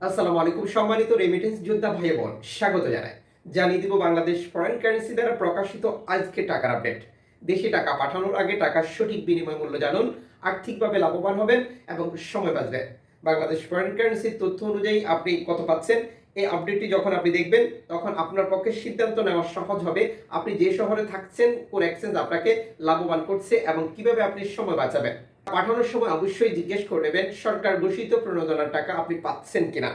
আসসালামু আলাইকুম সম্মানিত রেমিটেন্স যোদ্ধা ভাই বোন, স্বাগত জানাই। জানিয়ে দিব বাংলাদেশ ফরেন কারেন্সি দ্বারা প্রকাশিত আজকে টাকার আপডেট। দেশে টাকা পাঠানোর আগে টাকার সঠিক বিনিময় মূল্য জানুন, আর্থিকভাবে লাভবান হবেন এবং সময় বাঁচবে। বাংলাদেশ ফরেন কারেন্সির তথ্য অনুযায়ী আপনি কত পাচ্ছেন, এই আপডেটটি যখন আপনি দেখবেন তখন আপনার পক্ষে সিদ্ধান্ত নেওয়া সহজ হবে আপনি যে শহরে থাকছেন কোন এক্সচেঞ্জ আপনাকে লাভবান করছে এবং কিভাবে আপনি সময় বাঁচাবেন। পাঠানোর সময় অবশ্যই জিজ্ঞেস করে নেবেন সরকার ঘোষিত প্রণোদনার টাকা আপনি পাচ্ছেন কিনা।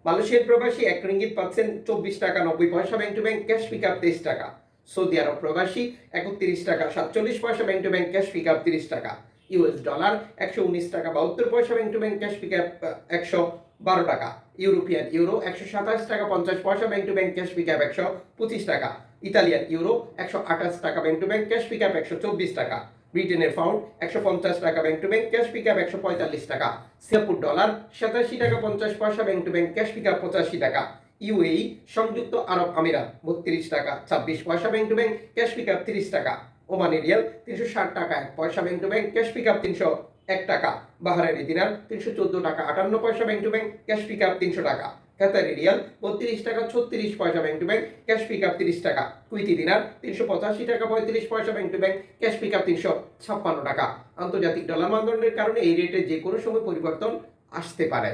মালয়েশিয়ার প্রবাসী 1 রিঙ্গিত পাচ্ছেন 24 টাকা 90 পয়সা bank to bank cash pickup 23 টাকা। সৌদি আরব প্রবাসী 31 টাকা 47 পয়সা bank to bank cash pickup 30 টাকা। ইউএস ডলার 119 টাকা 72 পয়সা bank to bank cash pickup 112 টাকা। ইউরোপিয়ান ইউরো 127 টাকা 50 পয়সা bank to bank cash pickup 125 টাকা। ইতালিয়ান ইউরো 128 টাকা bank to bank cash pickup 124 টাকা। ব্রিটেনের পাউন্ড 150 টাকা bank to bank cash pickup 145 টাকা। সিঙ্গাপুর ডলার 87 টাকা 50 পয়সা bank to bank cash pickup 85 টাকা। ইউএই সংযুক্ত আরব আমিরাত 32 টাকা 26 পয়সা bank to bank cash pickup 30 টাকা। ওমানি রিয়াল 360 টাকা 1 পয়সা bank to bank cash pickup 301 টাকা। বাহরাইনি দিনার 314 টাকা 58 পয়সা bank to bank cash pickup 300 টাকা। কাতারি রিয়াল 32 টাকা 36 পয়সা bank to bank cash pickup 30 টাকা। কুইতি দিনার 385 টাকা 35 পয়সা bank to bank cash pickup 356 টাকা। আন্তর্জাতিক ডলার মানদণ্ডের কারণে এই রেটে যে কোনো সময় পরিবর্তন আসতে পারে।